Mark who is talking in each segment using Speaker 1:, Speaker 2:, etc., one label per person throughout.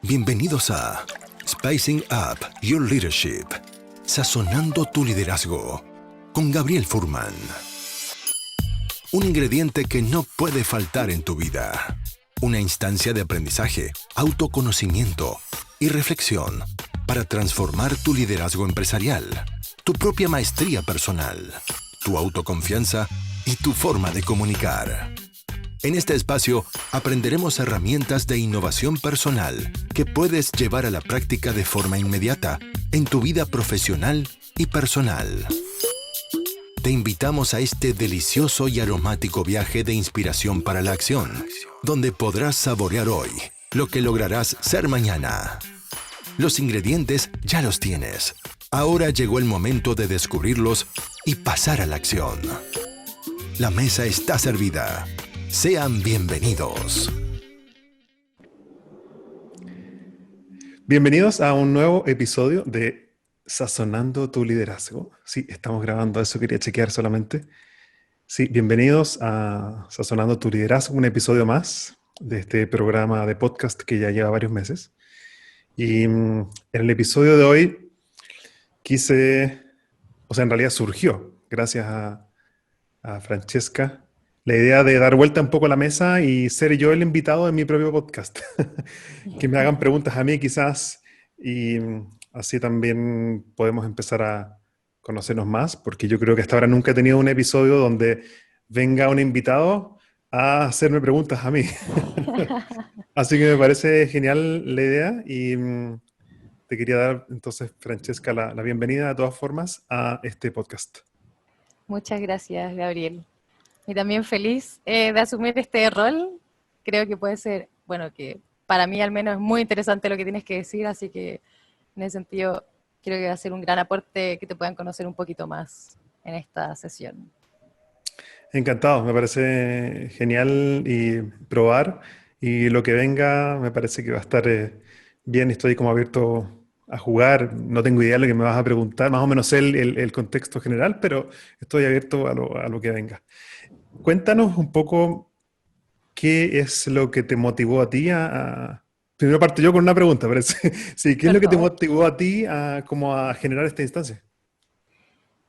Speaker 1: Bienvenidos a Spicing Up Your Leadership, sazonando tu liderazgo, con Gabriel Furman. Un ingrediente que no puede faltar en tu vida. Una instancia de aprendizaje, autoconocimiento y reflexión para transformar tu liderazgo empresarial, tu propia maestría personal, tu autoconfianza y tu forma de comunicar. En este espacio aprenderemos herramientas de innovación personal que puedes llevar a la práctica de forma inmediata en tu vida profesional y personal. Te invitamos a este delicioso y aromático viaje de inspiración para la acción, donde podrás saborear hoy lo que lograrás ser mañana. Los ingredientes ya los tienes. Ahora llegó el momento de descubrirlos y pasar a la acción. La mesa está servida. Sean bienvenidos.
Speaker 2: Bienvenidos a un nuevo episodio de Sazonando tu Liderazgo. Sí, estamos grabando eso, quería chequear solamente. Sí, bienvenidos a Sazonando tu Liderazgo, un episodio más de este programa de podcast que ya lleva varios meses. Y en el episodio de hoy en realidad surgió, gracias a Francesca, la idea de dar vuelta un poco a la mesa y ser yo el invitado de mi propio podcast. Que me hagan preguntas a mí quizás y así también podemos empezar a conocernos más, porque yo creo que hasta ahora nunca he tenido un episodio donde venga un invitado a hacerme preguntas a mí. Así que me parece genial la idea y te quería dar entonces, Francesca, la bienvenida de todas formas a este podcast.
Speaker 3: Muchas gracias, Gabriel. Y también feliz de asumir este rol. Creo que puede ser, bueno, que para mí al menos es muy interesante lo que tienes que decir, así que en ese sentido creo que va a ser un gran aporte que te puedan conocer un poquito más en esta sesión.
Speaker 2: Encantado, me parece genial y probar y lo que venga me parece que va a estar bien, estoy como abierto a jugar, no tengo idea de lo que me vas a preguntar, más o menos sé el contexto general, pero estoy abierto a lo que venga. Cuéntanos un poco qué es lo que te motivó a ti Primero parto yo con una pregunta, parece. Sí, ¿qué es
Speaker 3: Por
Speaker 2: lo que te
Speaker 3: favor.
Speaker 2: motivó a ti como a generar esta instancia?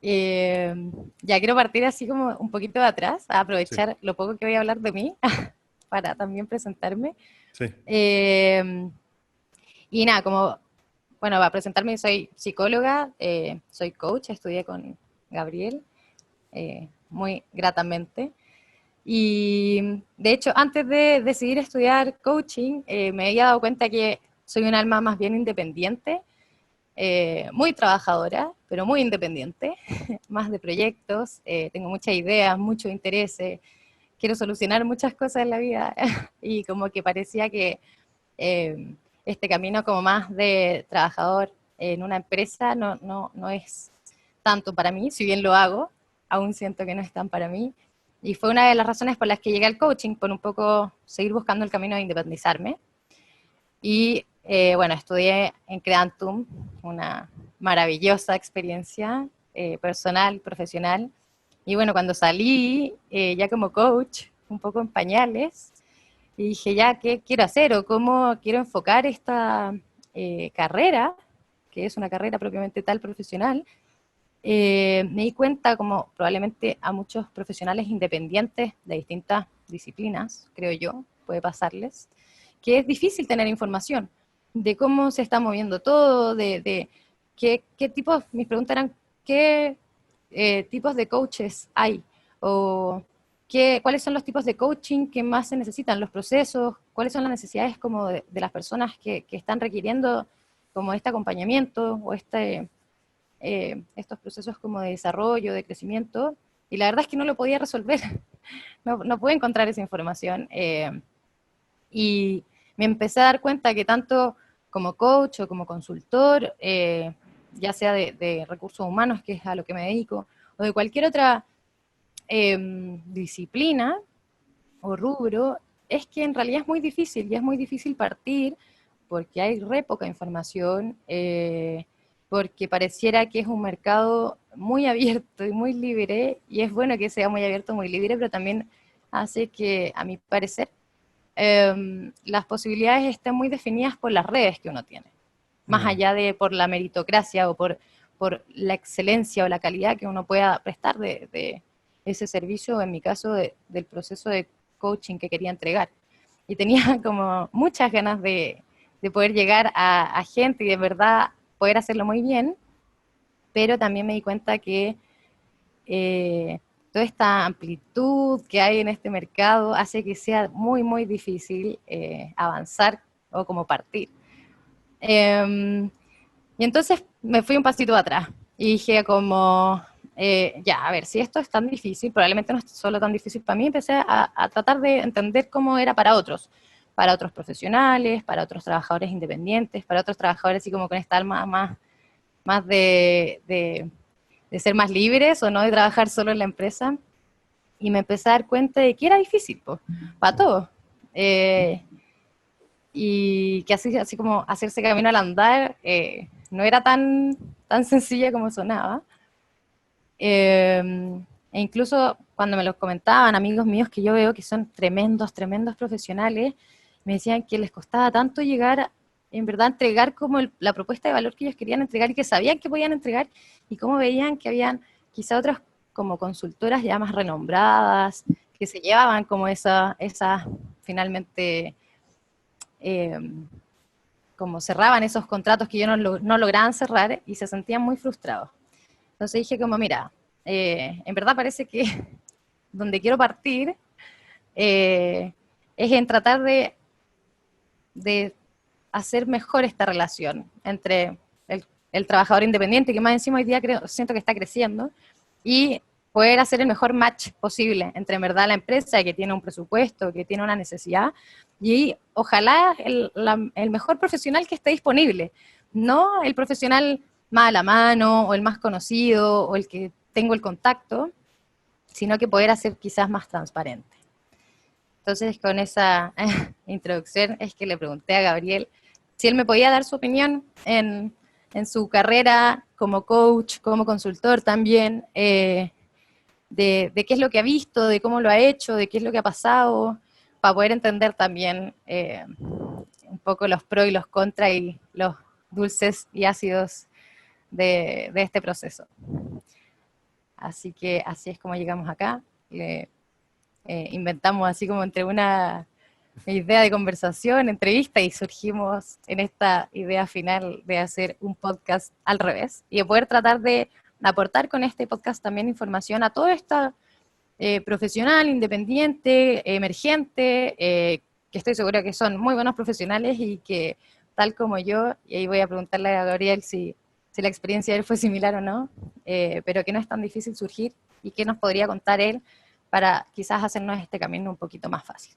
Speaker 3: Eh, ya quiero partir así como un poquito de atrás, a
Speaker 2: Sí,
Speaker 3: aprovechar lo poco que voy a hablar de mí para también presentarme.
Speaker 2: sí.
Speaker 3: Eh, y nada, como, bueno, para presentarme soy psicóloga, soy coach, estudié con Gabriel, muy gratamente. Y de hecho, antes de decidir estudiar coaching, me había dado cuenta que soy un alma más bien independiente, muy trabajadora, pero muy independiente, más de proyectos, tengo muchas ideas, muchos intereses, quiero solucionar muchas cosas en la vida y como que parecía que eh, este camino como más de trabajador en una empresa no es tanto para mí, si bien lo hago, aún siento que no es tan para mí. Y fue una de las razones por las que llegué al coaching, por un poco seguir buscando el camino de independizarme. Y bueno, estudié en Creantum, una maravillosa experiencia personal, profesional. Y bueno, cuando salí ya como coach, un poco en pañales, y dije ya, ¿qué quiero hacer o cómo quiero enfocar esta carrera, que es una carrera propiamente tal profesional? Me di cuenta, como probablemente a muchos profesionales independientes de distintas disciplinas, creo yo, puede pasarles, que es difícil tener información de cómo se está moviendo todo, de qué tipos, mis preguntas eran, qué tipos de coaches hay, o cuáles son los tipos de coaching que más se necesitan, los procesos, cuáles son las necesidades como de las personas que están requiriendo como este acompañamiento o estos procesos como de desarrollo, de crecimiento, y la verdad es que no lo podía resolver, no pude encontrar esa información, y me empecé a dar cuenta que tanto como coach o como consultor, ya sea de recursos humanos, que es a lo que me dedico, o de cualquier otra disciplina o rubro, es que en realidad es muy difícil, y es muy difícil partir porque hay re poca información, porque pareciera que es un mercado muy abierto y muy libre, y es bueno que sea muy abierto, muy libre, pero también hace que, a mi parecer, las posibilidades estén muy definidas por las redes que uno tiene, más allá de por la meritocracia o por la excelencia o la calidad que uno pueda prestar de ese servicio, en mi caso, del proceso de coaching que quería entregar. Y tenía como muchas ganas de poder llegar a gente y de verdad poder hacerlo muy bien, pero también me di cuenta que toda esta amplitud que hay en este mercado hace que sea muy, muy difícil avanzar o como partir. Y entonces me fui un pasito atrás y dije como, ya, a ver, si esto es tan difícil, probablemente no es solo tan difícil para mí, empecé a tratar de entender cómo era para otros profesionales, para otros trabajadores independientes, para otros trabajadores así como con esta alma más de ser más libres o no de trabajar solo en la empresa. Y me empecé a dar cuenta de que era difícil, pues, para todos. Y que así como hacerse camino al andar no era tan sencilla como sonaba. E incluso cuando me lo comentaban amigos míos que yo veo que son tremendos profesionales, me decían que les costaba tanto llegar, en verdad, entregar como la propuesta de valor que ellos querían entregar y que sabían que podían entregar, y cómo veían que habían quizá otras como consultoras ya más renombradas, que se llevaban como esa finalmente, eh, como cerraban esos contratos que yo no lograban cerrar y se sentían muy frustrados. Entonces dije como, mira, en verdad parece que donde quiero partir es en tratar de hacer mejor esta relación entre el trabajador independiente, que más encima hoy día siento que está creciendo, y poder hacer el mejor match posible entre en verdad la empresa que tiene un presupuesto, que tiene una necesidad, y ojalá el mejor profesional que esté disponible, no el profesional más a la mano, o el más conocido, o el que tengo el contacto, sino que poder hacer quizás más transparente. Entonces, con esa introducción es que le pregunté a Gabriel si él me podía dar su opinión en su carrera como coach, como consultor también, de qué es lo que ha visto, de cómo lo ha hecho, de qué es lo que ha pasado, para poder entender también un poco los pros y los contras y los dulces y ácidos de este proceso. Así que así es como llegamos acá. Inventamos así como entre una idea de conversación, entrevista, y surgimos en esta idea final de hacer un podcast al revés y de poder tratar de aportar con este podcast también información a todo esta profesional, independiente, emergente, que estoy segura que son muy buenos profesionales y que tal como yo, y ahí voy a preguntarle a Gabriel si la experiencia de él fue similar o no, pero que no es tan difícil surgir y que nos podría contar él para quizás hacernos este camino un poquito más fácil.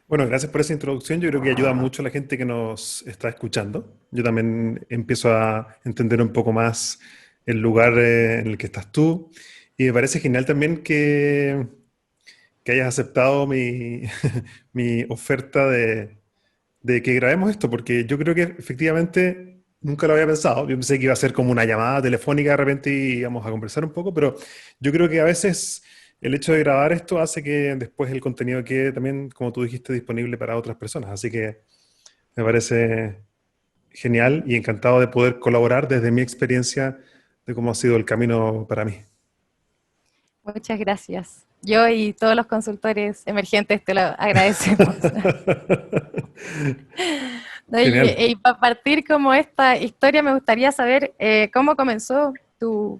Speaker 2: Bueno, gracias por esa introducción. Yo creo que ayuda mucho a la gente que nos está escuchando. Yo también empiezo a entender un poco más el lugar en el que estás tú. Y me parece genial también que hayas aceptado mi, mi oferta de que grabemos esto, porque yo creo que efectivamente nunca lo había pensado. Yo pensé que iba a ser como una llamada telefónica de repente y íbamos a conversar un poco, pero yo creo que a veces el hecho de grabar esto hace que después el contenido quede también, como tú dijiste, disponible para otras personas. Así que me parece genial y encantado de poder colaborar desde mi experiencia de cómo ha sido el camino para mí.
Speaker 3: Muchas gracias. Yo y todos los consultores emergentes te lo agradecemos. No,
Speaker 2: Genial.
Speaker 3: y para partir como esta historia, me gustaría saber cómo comenzó tu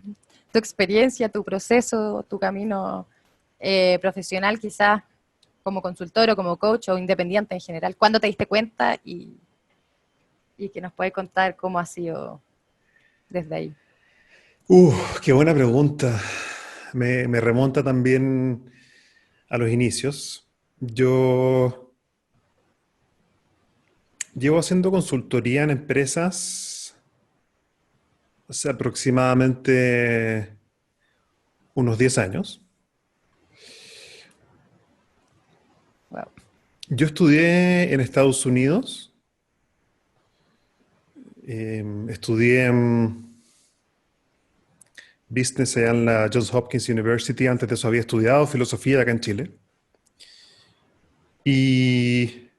Speaker 3: experiencia, tu proceso, tu camino profesional, quizás como consultor o como coach o independiente en general. ¿Cuándo te diste cuenta y que nos puedes contar cómo ha sido desde ahí?
Speaker 2: Qué buena pregunta. Me remonta también a los inicios. Yo llevo haciendo consultoría en empresas hace aproximadamente unos 10 años.
Speaker 3: Wow.
Speaker 2: Yo estudié en Estados Unidos, estudié Business allá en la Johns Hopkins University, antes de eso había estudiado filosofía acá en Chile. Y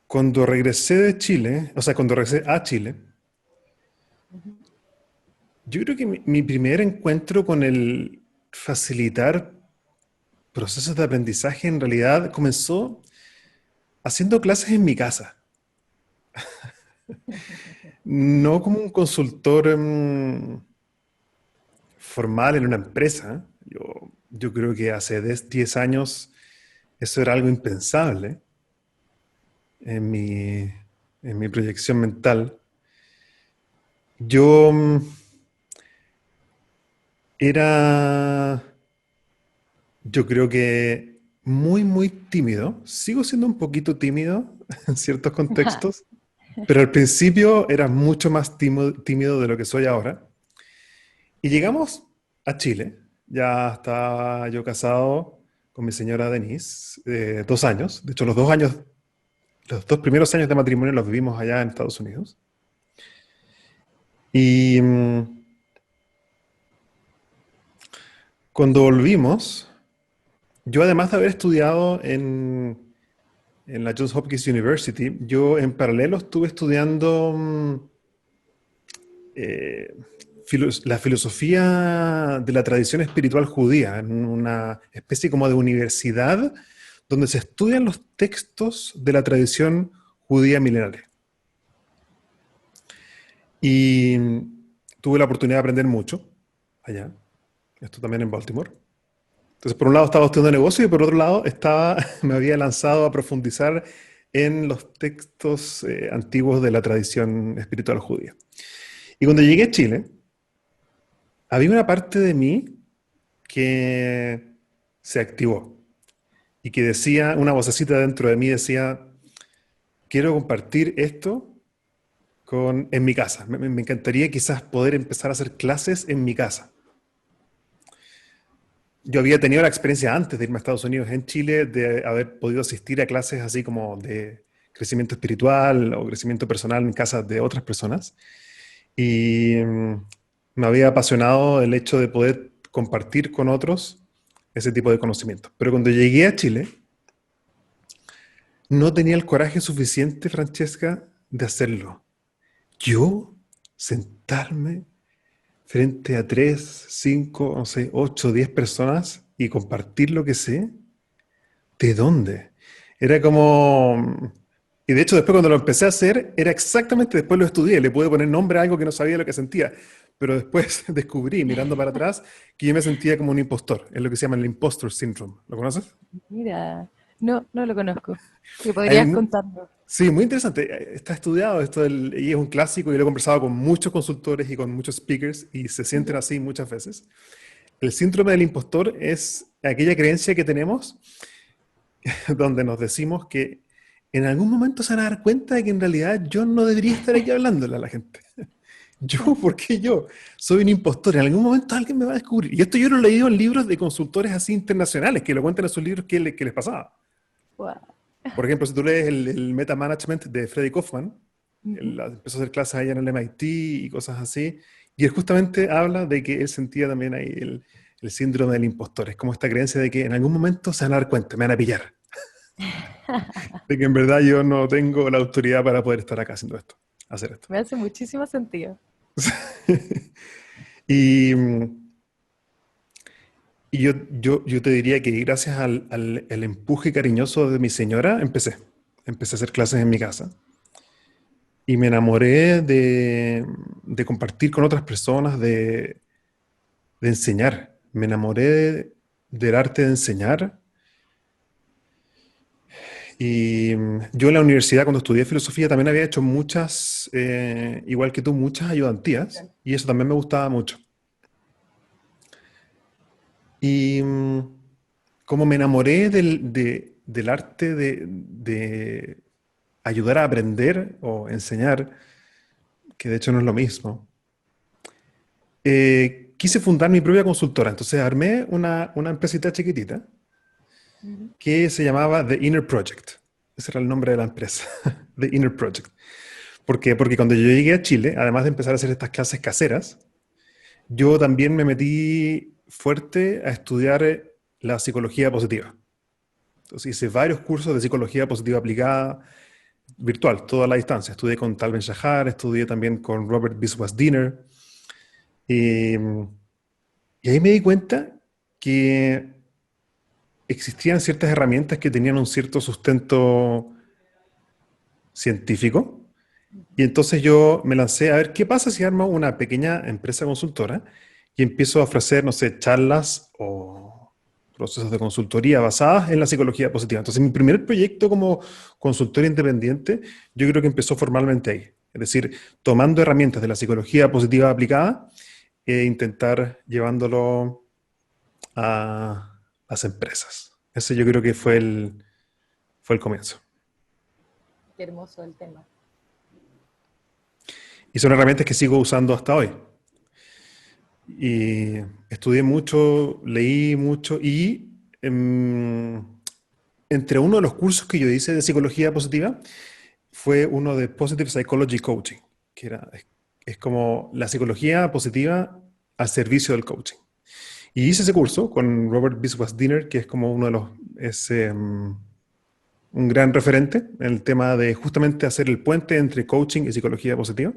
Speaker 2: cuando regresé de Chile, o sea, cuando regresé a Chile, yo creo que mi primer encuentro con el facilitar procesos de aprendizaje en realidad comenzó haciendo clases en mi casa. No como un consultor formal en una empresa. Yo creo que hace 10 años eso era algo impensable en mi proyección mental. Yo era, yo creo que muy, muy tímido. Sigo siendo un poquito tímido en ciertos contextos, pero al principio era mucho más tímido de lo que soy ahora. Y llegamos a Chile. Ya estaba yo casado con mi señora Denise, 2 años. De hecho, los 2 primeros años de matrimonio los vivimos allá en Estados Unidos. Y cuando volvimos, yo además de haber estudiado en la Johns Hopkins University, yo en paralelo estuve estudiando eh, la filosofía de la tradición espiritual judía, en una especie como de universidad donde se estudian los textos de la tradición judía milenaria. Y tuve la oportunidad de aprender mucho allá, esto también en Baltimore. Entonces, por un lado estaba estudiando negocio y por otro lado me había lanzado a profundizar en los textos antiguos de la tradición espiritual judía. Y cuando llegué a Chile, había una parte de mí que se activó y que decía, una vocecita dentro de mí decía, quiero compartir esto en mi casa. Me encantaría quizás poder empezar a hacer clases en mi casa. Yo había tenido la experiencia antes de irme a Estados Unidos en Chile de haber podido asistir a clases así como de crecimiento espiritual o crecimiento personal en casas de otras personas. Y me había apasionado el hecho de poder compartir con otros ese tipo de conocimiento. Pero cuando llegué a Chile, no tenía el coraje suficiente, Francesca, de hacerlo. Yo sentarme frente a 3, 5, no sé, 8, 10 personas y compartir lo que sé, ¿de dónde? Era como... Y de hecho después cuando lo empecé a hacer, era exactamente después lo estudié, le pude poner nombre a algo que no sabía lo que sentía, pero después descubrí, mirando para atrás, que yo me sentía como un impostor, es lo que se llama el impostor syndrome. ¿Lo conoces?
Speaker 3: Mira, no, no lo conozco. ¿Qué
Speaker 2: Hay
Speaker 3: podrías contarnos?
Speaker 2: Sí, muy interesante. Está estudiado esto y es un clásico y lo he conversado con muchos consultores y con muchos speakers y se sienten así muchas veces. El síndrome del impostor es aquella creencia que tenemos donde nos decimos que en algún momento se van a dar cuenta de que en realidad yo no debería estar aquí hablándole a la gente. Yo, ¿por qué yo? Soy un impostor. En algún momento alguien me va a descubrir. Y esto yo lo he leído en libros de consultores así internacionales que lo cuentan en sus libros que les pasaba.
Speaker 3: Wow.
Speaker 2: Por ejemplo, si tú lees el Meta Management de Freddy Kaufman,
Speaker 3: Ujú.
Speaker 2: él empezó a hacer clases allá en el MIT y cosas así, y él justamente habla de que él sentía también ahí el síndrome del impostor. Es como esta creencia de que en algún momento se van a dar cuenta, me van a pillar, de que en verdad yo no tengo la autoridad para poder estar acá haciendo esto, hacer esto.
Speaker 3: Me hace muchísimo sentido.
Speaker 2: Y, y yo te diría que gracias al empuje cariñoso de mi señora, empecé a hacer clases en mi casa. Y me enamoré de compartir con otras personas, de enseñar. Me enamoré del arte de enseñar. Y yo en la universidad, cuando estudié filosofía, también había hecho muchas, igual que tú, muchas ayudantías. Y eso también me gustaba mucho. Y como me enamoré del arte de ayudar a aprender o enseñar, que de hecho no es lo mismo, quise fundar mi propia consultora. Entonces armé una empresita chiquitita
Speaker 3: Ujú.
Speaker 2: que se llamaba The Inner Project. Ese era el nombre de la empresa, The Inner Project. ¿Por qué? Porque cuando yo llegué a Chile, además de empezar a hacer estas clases caseras, yo también me metí fuerte a estudiar la psicología positiva. Entonces hice varios cursos de psicología positiva aplicada, virtual, toda la distancia. Estudié con Tal Ben-Shahar, estudié también con Robert Biswas-Diener. Y, y ahí me di cuenta que existían ciertas herramientas que tenían un cierto sustento científico. Y entonces yo me lancé a ver qué pasa si armo una pequeña empresa consultora y empiezo a ofrecer, no sé, charlas o procesos de consultoría basadas en la psicología positiva. Entonces mi primer proyecto como consultor independiente, yo creo que empezó formalmente ahí. Es decir, tomando herramientas de la psicología positiva aplicada e intentar llevándolo a las empresas. Ese yo creo que fue el comienzo.
Speaker 3: Qué hermoso el tema.
Speaker 2: Y son herramientas que sigo usando hasta hoy. Y estudié mucho, leí mucho y entre uno de los cursos que yo hice de psicología positiva fue uno de Positive Psychology Coaching, que es como la psicología positiva al servicio del coaching. Y hice ese curso con Robert Biswas-Diener, que es como uno de los, un gran referente en el tema de justamente hacer el puente entre coaching y psicología positiva.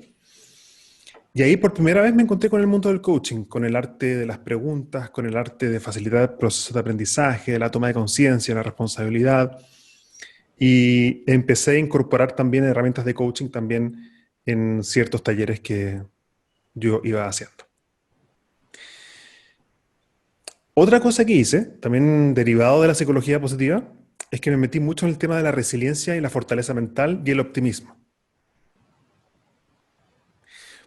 Speaker 2: Y ahí por primera vez me encontré con el mundo del coaching, con el arte de las preguntas, con el arte de facilitar procesos de aprendizaje, la toma de conciencia, la responsabilidad. Y empecé a incorporar también herramientas de coaching también en ciertos talleres que yo iba haciendo. Otra cosa que hice, también derivado de la psicología positiva, es que me metí mucho en el tema de la resiliencia y la fortaleza mental y el optimismo.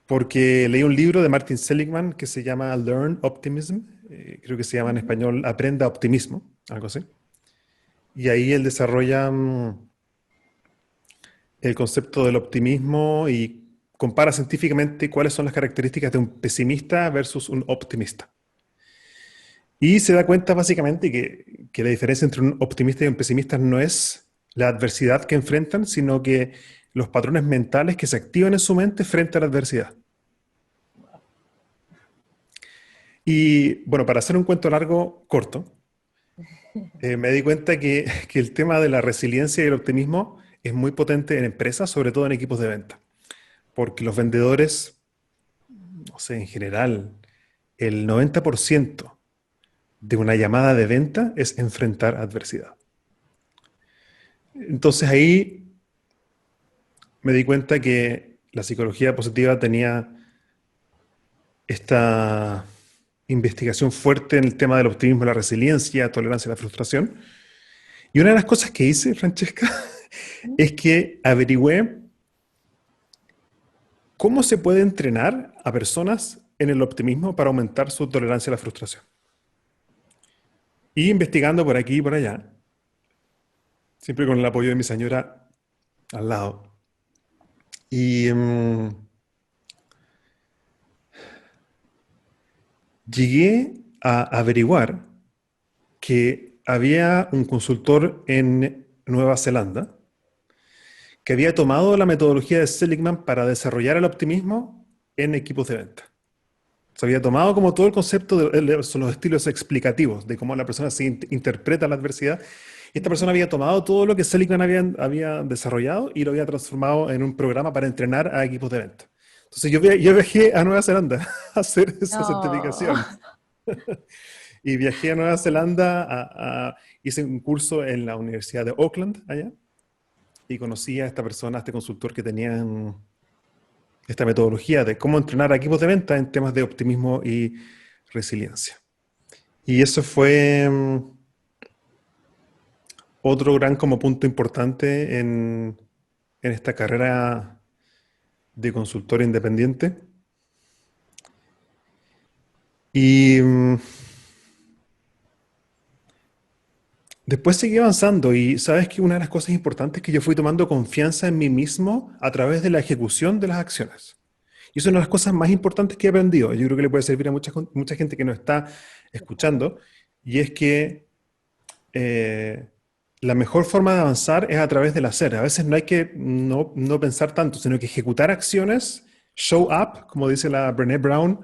Speaker 2: Porque leí un libro de Martin Seligman que se llama Learn Optimism, creo que se llama en español Aprenda Optimismo, algo así. Y ahí él desarrolla el concepto del optimismo y compara científicamente cuáles son las características de un pesimista versus un optimista. Y se da cuenta básicamente que la diferencia entre un optimista y un pesimista no es la adversidad que enfrentan, sino que los patrones mentales que se activan en su mente frente a la adversidad. Y bueno, para hacer un cuento largo, corto, me di cuenta que el tema de la resiliencia y el optimismo es muy potente en empresas, sobre todo en equipos de venta. Porque los vendedores, no sé, en general, el 90% de una llamada de venta es enfrentar adversidad. Entonces ahí me di cuenta que la psicología positiva tenía esta investigación fuerte en el tema del optimismo, la resiliencia, tolerancia a la frustración. Y una de las cosas que hice, Francesca, es que averigüé cómo se puede entrenar a personas en el optimismo para aumentar su tolerancia a la frustración. Y investigando por aquí y por allá, siempre con el apoyo de mi señora al lado. Y llegué a averiguar que había un consultor en Nueva Zelanda que había tomado la metodología de Seligman para desarrollar el optimismo en equipos de venta. Se había tomado como todo el concepto de los estilos explicativos, de cómo la persona se interpreta la adversidad. Y esta persona había tomado todo lo que Seligman había desarrollado y lo había transformado en un programa para entrenar a equipos de venta. Entonces yo viajé a Nueva Zelanda a hacer esa certificación. Y viajé a Nueva Zelanda, hice un curso en la Universidad de Auckland, allá, y conocí a esta persona, a este consultor que tenía esta metodología de cómo entrenar a equipos de venta en temas de optimismo y resiliencia. Y eso fue otro gran como punto importante en esta carrera de consultor independiente. Y después seguí avanzando y sabes que una de las cosas importantes es que yo fui tomando confianza en mí mismo a través de la ejecución de las acciones. Y eso es una de las cosas más importantes que he aprendido. Yo creo que le puede servir a mucha gente que nos está escuchando. Y es que la mejor forma de avanzar es a través del hacer. A veces no hay que no pensar tanto, sino que ejecutar acciones, show up, como dice la Brené Brown.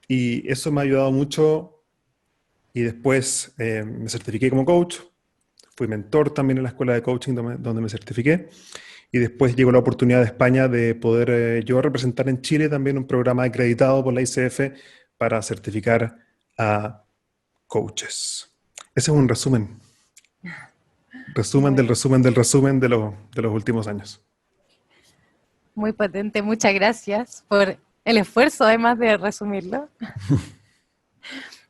Speaker 2: Y eso me ha ayudado mucho. Y después me certifiqué como coach, fui mentor también en la escuela de coaching donde me certifiqué. Y después llegó la oportunidad de España de poder yo representar en Chile también un programa acreditado por la ICF para certificar a coaches. Ese es un resumen. Resumen
Speaker 3: Muy,
Speaker 2: del resumen del resumen de los últimos años.
Speaker 3: muy potente, muchas gracias por el esfuerzo, además de resumirlo.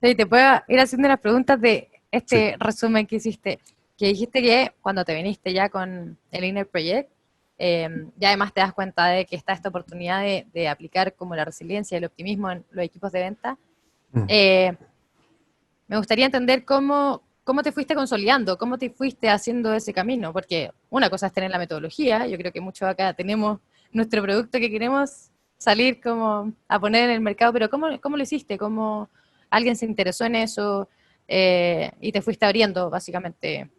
Speaker 3: Y te puedo ir haciendo las preguntas de
Speaker 2: Sí.
Speaker 3: este resumen que hiciste, que dijiste que cuando te viniste ya con el Inner Project, ya además te das cuenta de que está esta oportunidad de aplicar como la resiliencia y el optimismo en los equipos de venta.
Speaker 2: Mm.
Speaker 3: Me gustaría entender cómo te fuiste consolidando, cómo te fuiste haciendo ese camino, porque una cosa es tener la metodología, yo creo que muchos acá tenemos nuestro producto que queremos salir como a poner en el mercado, pero ¿cómo lo hiciste? ¿Cómo alguien se interesó en eso y te fuiste abriendo básicamente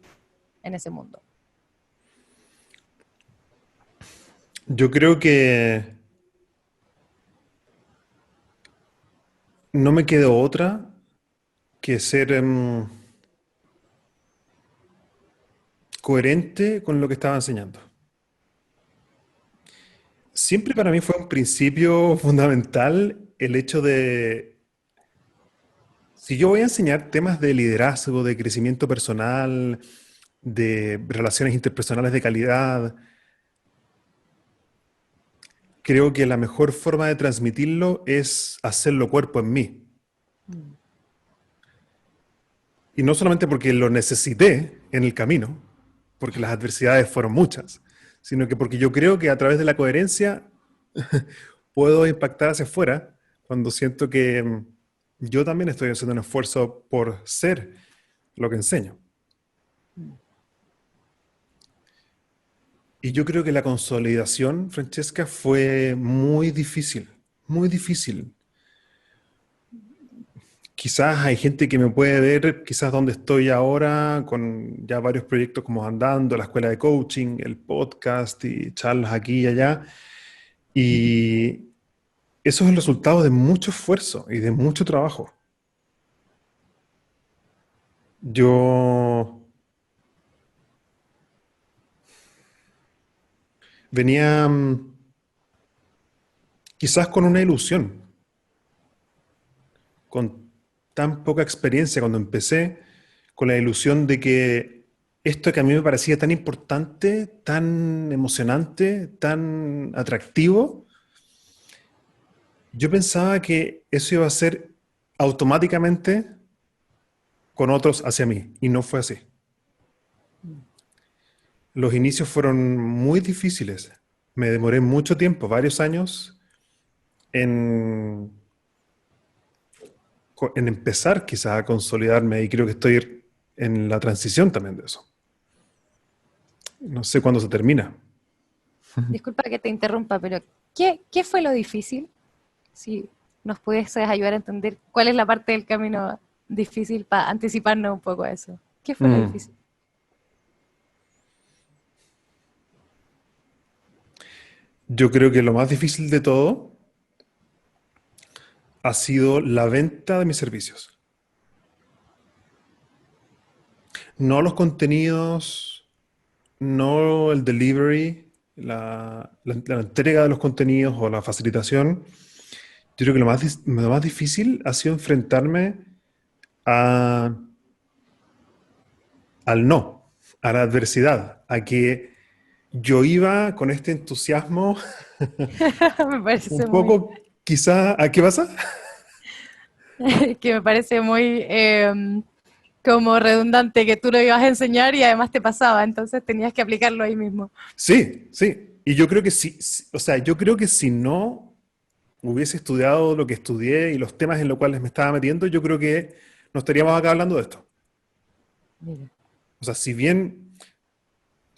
Speaker 3: en ese mundo?
Speaker 2: Yo creo que no me quedó otra que ser coherente con lo que estaba enseñando. Siempre para mí fue un principio fundamental el hecho de, si yo voy a enseñar temas de liderazgo, de crecimiento personal, de relaciones interpersonales de calidad, creo que la mejor forma de transmitirlo es hacerlo cuerpo en mí. Y no solamente porque lo necesité en el camino, porque las adversidades fueron muchas, sino que porque yo creo que a través de la coherencia puedo impactar hacia afuera cuando siento que yo también estoy haciendo un esfuerzo por ser lo que enseño. Y yo creo que la consolidación, Francesca, fue muy difícil, muy difícil. Quizás hay gente que me puede ver, quizás donde estoy ahora, con ya varios proyectos como andando, la escuela de coaching, el podcast y charlas aquí y allá. Y eso es el resultado de mucho esfuerzo y de mucho trabajo. Yo venía quizás con una ilusión, con tan poca experiencia cuando empecé, con la ilusión de que esto que a mí me parecía tan importante, tan emocionante, tan atractivo, yo pensaba que eso iba a ser automáticamente con otros hacia mí, y no fue así. Los inicios fueron muy difíciles. Me demoré mucho tiempo, varios años, en, en empezar quizás a consolidarme y creo que estoy en la transición también de eso. No sé cuándo se termina.
Speaker 3: Disculpa que te interrumpa, pero ¿qué fue lo difícil? Si nos pudieses ayudar a entender cuál es la parte del camino difícil para anticiparnos un poco a eso. ¿Qué fue lo
Speaker 2: Mm.
Speaker 3: difícil?
Speaker 2: Yo creo que lo más difícil de todo ha sido la venta de mis servicios. No los contenidos, no el delivery, la entrega de los contenidos o la facilitación. Yo creo que lo más difícil ha sido enfrentarme a, al no, a la adversidad, a que yo iba con este entusiasmo
Speaker 3: Me parece
Speaker 2: un
Speaker 3: muy,
Speaker 2: poco, quizá, ¿a qué pasa?
Speaker 3: que me parece muy como redundante que tú lo ibas a enseñar y además te pasaba, entonces tenías que aplicarlo ahí mismo.
Speaker 2: Sí, sí. Y yo creo que o sea, yo creo que si no hubiese estudiado lo que estudié y los temas en los cuales me estaba metiendo, yo creo que no estaríamos acá hablando de esto.
Speaker 3: Mira.
Speaker 2: O sea, si bien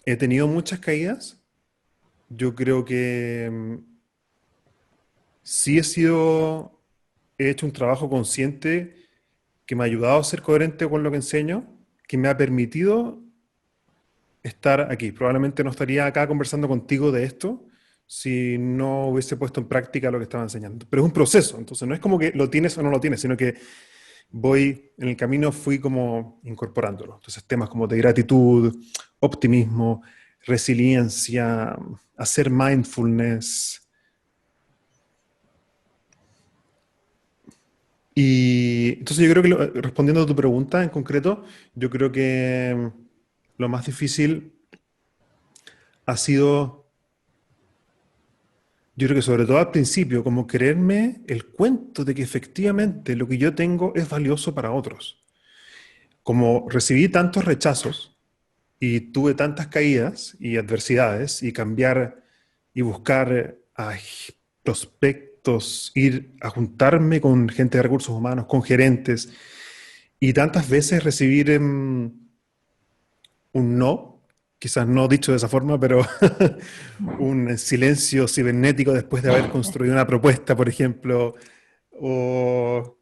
Speaker 2: he tenido muchas caídas, yo creo que sí he hecho un trabajo consciente que me ha ayudado a ser coherente con lo que enseño, que me ha permitido estar aquí. Probablemente no estaría acá conversando contigo de esto si no hubiese puesto en práctica lo que estaba enseñando. Pero es un proceso, entonces no es como que lo tienes o no lo tienes, sino que en el camino fui como incorporándolo. Entonces temas como de gratitud, optimismo, resiliencia, hacer mindfulness. Y entonces yo creo que respondiendo a tu pregunta en concreto, yo creo que lo más difícil ha sido, yo creo que sobre todo al principio, como creerme el cuento de que efectivamente lo que yo tengo es valioso para otros. Como recibí tantos rechazos y tuve tantas caídas y adversidades y cambiar y buscar prospectos, ir a juntarme con gente de recursos humanos, con gerentes y tantas veces recibir un no, quizás no dicho de esa forma, pero un silencio cibernético después de haber construido una propuesta, por ejemplo, o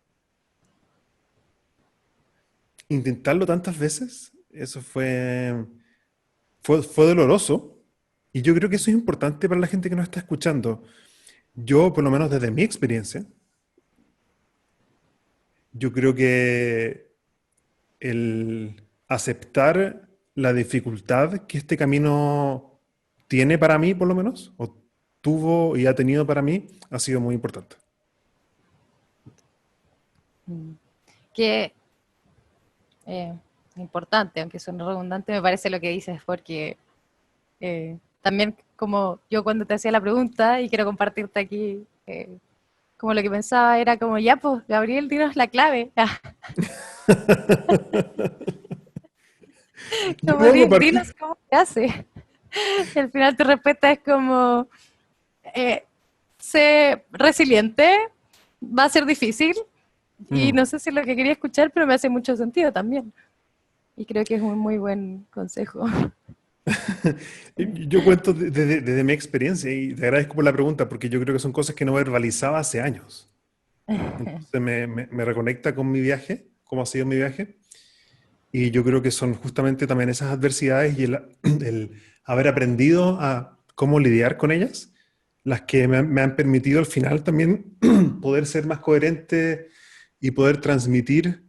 Speaker 2: intentarlo tantas veces, eso fue doloroso. Y yo creo que eso es importante para la gente que nos está escuchando. Yo, por lo menos desde mi experiencia, yo creo que el aceptar la dificultad que este camino tiene para mí, por lo menos, o tuvo y ha tenido para mí, ha sido muy importante.
Speaker 3: Que importante, aunque suene redundante, me parece lo que dices, porque también como yo cuando te hacía la pregunta, y quiero compartirte aquí, como lo que pensaba era como, ya pues, Gabriel, dinos la clave.
Speaker 2: Yo
Speaker 3: Como,
Speaker 2: puedo compartir.
Speaker 3: dinos cómo se hace. Y al final tu respuesta es como, sé resiliente, va a ser difícil, y no sé si es lo que quería escuchar, pero me hace mucho sentido también. Y creo que es un muy buen consejo.
Speaker 2: Yo cuento desde mi experiencia y te agradezco por la pregunta porque yo creo que son cosas que no verbalizaba hace años. Entonces me reconecta con mi viaje, cómo ha sido mi viaje. Y yo creo que son justamente también esas adversidades y el haber aprendido a cómo lidiar con ellas, las que me han permitido al final también poder ser más coherente y poder transmitir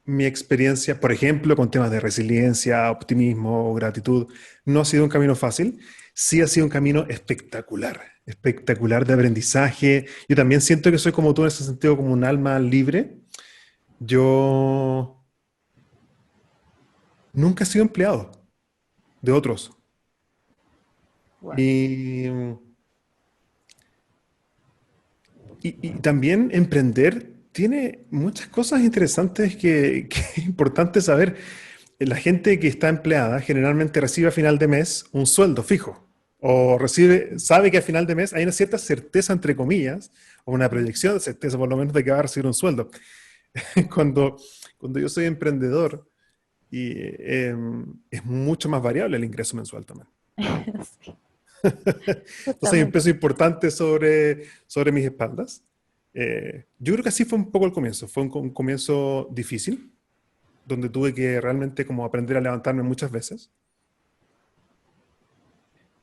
Speaker 2: mi experiencia, por ejemplo, con temas de resiliencia, optimismo, gratitud. No ha sido un camino fácil, sí ha sido un camino espectacular, espectacular de aprendizaje. Yo también siento que soy como tú en ese sentido, como un alma libre. Yo nunca he sido empleado de otros.
Speaker 3: Wow.
Speaker 2: Y, y también emprender tiene muchas cosas interesantes que es importante saber. La gente que está empleada generalmente recibe a final de mes un sueldo fijo o sabe que a final de mes hay una cierta certeza, entre comillas, o una proyección de certeza por lo menos de que va a recibir un sueldo. Cuando, cuando yo soy emprendedor, es mucho más variable el ingreso mensual también.
Speaker 3: Sí,
Speaker 2: Entonces hay un
Speaker 3: justamente.
Speaker 2: peso importante sobre mis espaldas. Yo creo que así fue un poco el comienzo. Fue un comienzo difícil, donde tuve que realmente como aprender a levantarme muchas veces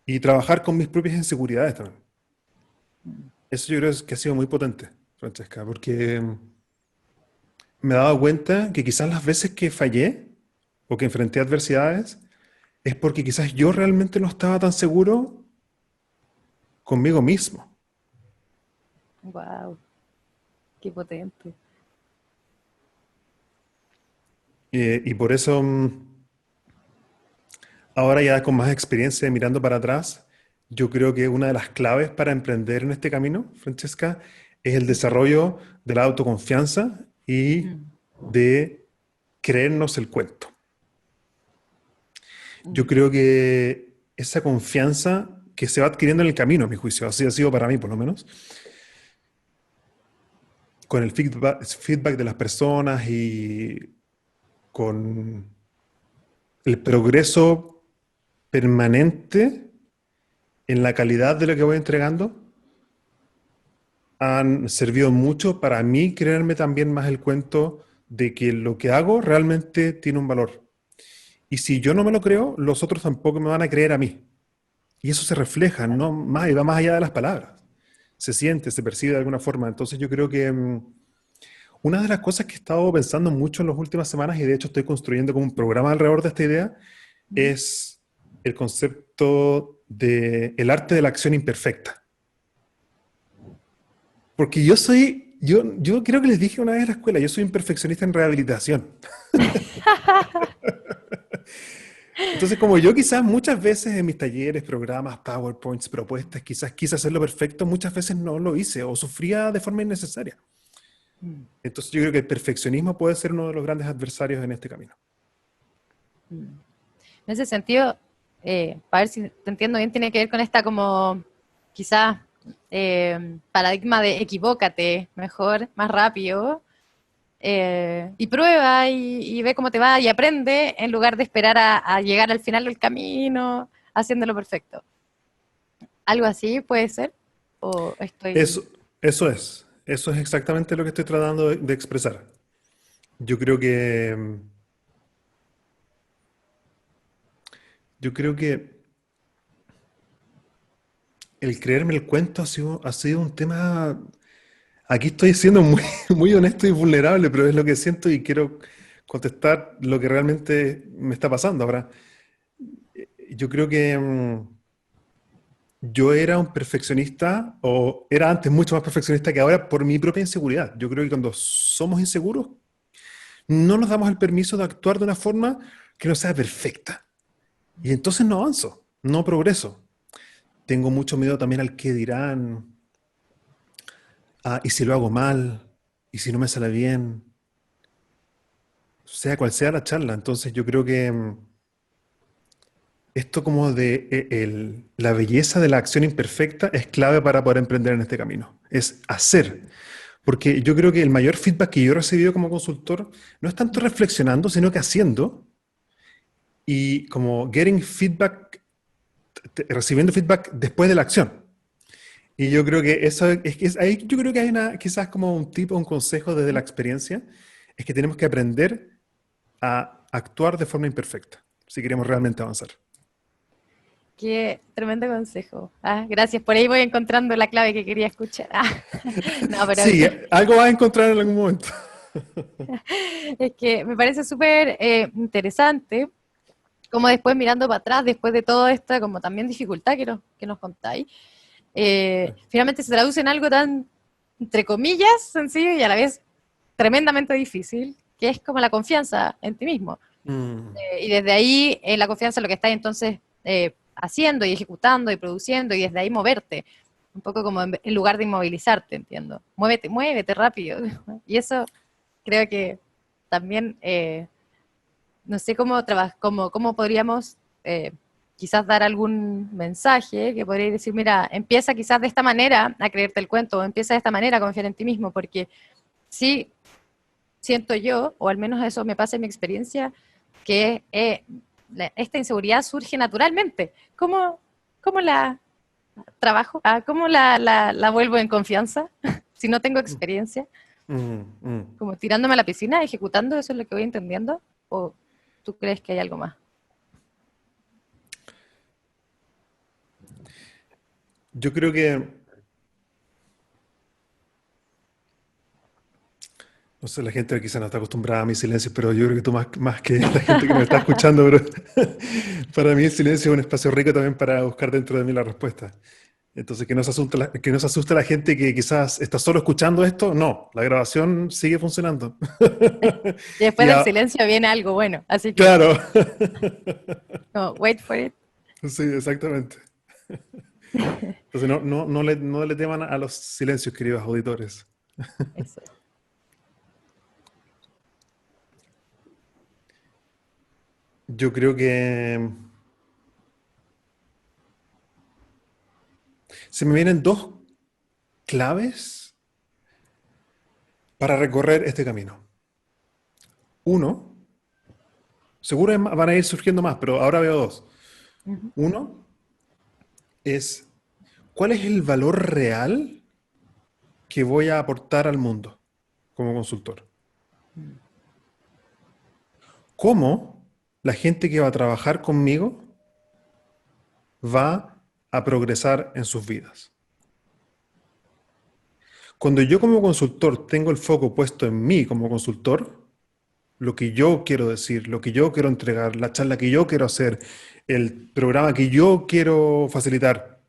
Speaker 2: y trabajar con mis propias inseguridades también. Eso yo creo que ha sido muy potente, Francesca, porque me he dado cuenta que quizás las veces que fallé o que enfrenté adversidades es porque quizás yo realmente no estaba tan seguro conmigo mismo.
Speaker 3: Wow, qué potente.
Speaker 2: Y por eso, ahora ya con más experiencia mirando para atrás, yo creo que una de las claves para emprender en este camino, Francesca, es el desarrollo de la autoconfianza y
Speaker 3: Mm,
Speaker 2: de creernos el cuento. Yo
Speaker 3: mm,
Speaker 2: creo que esa confianza que se va adquiriendo en el camino, a mi juicio, así ha sido para mí por lo menos, con el feedback de las personas y con el progreso permanente en la calidad de lo que voy entregando, han servido mucho para mí creerme también más el cuento de que lo que hago realmente tiene un valor. Y si yo no me lo creo, los otros tampoco me van a creer a mí. Y eso se refleja, no más, y va más allá de las palabras. Se siente, se percibe de alguna forma. Entonces yo creo que Una de las cosas que he estado pensando mucho en las últimas semanas, y de hecho estoy construyendo como un programa alrededor de esta idea, es el concepto de el arte de la acción imperfecta. Porque yo creo que les dije una vez en la escuela, yo soy un perfeccionista en rehabilitación. Entonces, como yo quizás muchas veces en mis talleres, programas, PowerPoints, propuestas, quizás quise hacerlo perfecto, muchas veces no lo hice o sufría de forma innecesaria. Entonces yo creo que el perfeccionismo puede ser uno de los grandes adversarios en este camino.
Speaker 3: En ese sentido, para ver si te entiendo bien, tiene que ver con esta como quizás paradigma de equivócate mejor, más rápido, y prueba y ve cómo te va y aprende en lugar de esperar a llegar al final del camino haciéndolo perfecto. ¿Algo así puede ser? ¿O estoy...?
Speaker 2: Eso, eso es exactamente lo que estoy tratando de expresar. Yo creo que, yo creo que el creerme el cuento ha sido un tema. Aquí estoy siendo muy, muy honesto y vulnerable, pero es lo que siento y quiero contestar lo que realmente me está pasando. Ahora, yo creo que yo era un perfeccionista, o era antes mucho más perfeccionista que ahora por mi propia inseguridad. Yo creo que cuando somos inseguros, no nos damos el permiso de actuar de una forma que no sea perfecta. Y entonces no avanzo, no progreso. Tengo mucho miedo también al qué dirán, y si lo hago mal, y si no me sale bien, sea cual sea la charla. Entonces yo creo que esto como de la belleza de la acción imperfecta es clave para poder emprender en este camino. Es hacer. Porque yo creo que el mayor feedback que yo he recibido como consultor no es tanto reflexionando, sino que haciendo y como getting feedback, recibiendo feedback después de la acción. Y yo creo que eso ahí yo creo que hay una, quizás como un tipo, un consejo desde la experiencia, es que tenemos que aprender a actuar de forma imperfecta si queremos realmente avanzar.
Speaker 3: Qué tremendo consejo. Ah, gracias, por ahí voy encontrando la clave que quería escuchar. Ah, no, pero
Speaker 2: Sí, algo vas a encontrar en algún momento.
Speaker 3: es que me parece súper interesante como después mirando para atrás, después de toda esta como también dificultad que nos contáis, finalmente se traduce en algo tan, entre comillas, sencillo y a la vez tremendamente difícil, que es como la confianza en ti mismo.
Speaker 2: Mm,
Speaker 3: Y desde ahí, la confianza en lo que estás entonces haciendo y ejecutando y produciendo, y desde ahí moverte. Un poco como en lugar de inmovilizarte, entiendo. Muévete, muévete rápido. Y eso creo que también, no sé cómo podríamos quizás dar algún mensaje que podría decir, mira, empieza quizás de esta manera a creerte el cuento, o empieza de esta manera a confiar en ti mismo, porque sí siento yo, o al menos eso me pasa en mi experiencia, que esta inseguridad surge naturalmente. ¿Cómo la trabajo? ¿Cómo la vuelvo en confianza si no tengo experiencia?
Speaker 2: mm, mm.
Speaker 3: ¿Como tirándome a la piscina, ejecutando? ¿Eso es lo que voy entendiendo? ¿O tú crees que hay algo más?
Speaker 2: Yo creo que, no sé, la gente quizá no está acostumbrada a mi silencio, pero yo creo que tú más que la gente que me está escuchando, pero para mí el silencio es un espacio rico también para buscar dentro de mí la respuesta. Entonces, que no se asuste la gente que quizás está solo escuchando esto. No, la grabación sigue funcionando.
Speaker 3: Y después
Speaker 2: Y
Speaker 3: del silencio viene algo bueno, así que,
Speaker 2: claro.
Speaker 3: no, wait for it.
Speaker 2: Sí, exactamente. Entonces, no le teman a los silencios, queridos auditores.
Speaker 3: Eso.
Speaker 2: Yo creo que se me vienen dos claves para recorrer este camino. Uno, seguro van a ir surgiendo más, pero ahora veo dos.
Speaker 3: Ujú.
Speaker 2: Uno es, ¿cuál es el valor real que voy a aportar al mundo como consultor? ¿Cómo la gente que va a trabajar conmigo va a progresar en sus vidas? Cuando yo como consultor tengo el foco puesto en mí como consultor, lo que yo quiero decir, lo que yo quiero entregar, la charla que yo quiero hacer, el programa que yo quiero facilitar,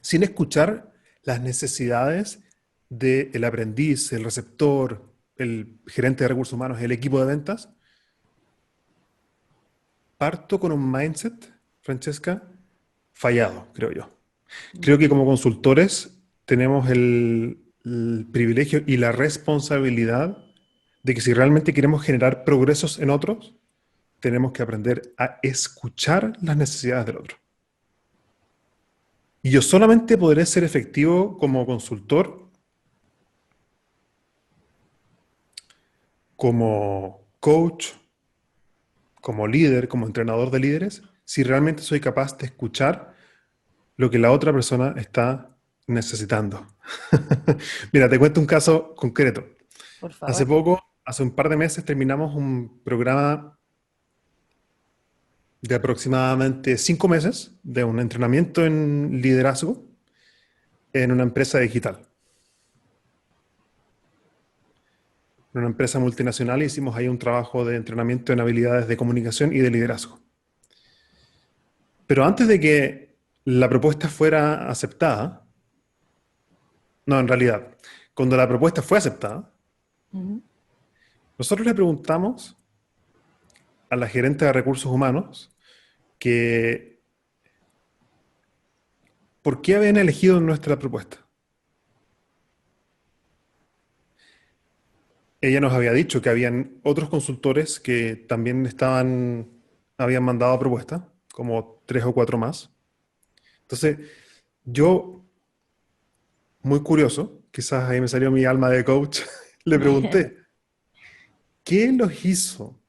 Speaker 2: sin escuchar las necesidades del aprendiz, el receptor, el gerente de recursos humanos, el equipo de ventas, parto con un mindset, Francesca, fallado, creo yo. Creo que como consultores tenemos el privilegio y la responsabilidad de que si realmente queremos generar progresos en otros, tenemos que aprender a escuchar las necesidades del otro. Y yo solamente podré ser efectivo como consultor, como coach, como líder, como entrenador de líderes, si realmente soy capaz de escuchar lo que la otra persona está necesitando. Mira, te cuento un caso concreto.
Speaker 3: Por
Speaker 2: Hace
Speaker 3: favor.
Speaker 2: poco, hace un par de meses, terminamos un programa de aproximadamente 5 meses de un entrenamiento en liderazgo en una empresa digital. En una empresa multinacional hicimos ahí un trabajo de entrenamiento en habilidades de comunicación y de liderazgo. Pero antes de que la propuesta fuera aceptada, no, en realidad, cuando la propuesta fue aceptada,
Speaker 3: Ujú.
Speaker 2: nosotros le preguntamos a la gerente de recursos humanos que por qué habían elegido nuestra propuesta. Ella nos había dicho que habían otros consultores que también habían mandado propuestas, como 3 o 4 más. Entonces, yo, muy curioso, quizás ahí me salió mi alma de coach, le pregunté, ¿qué los hizo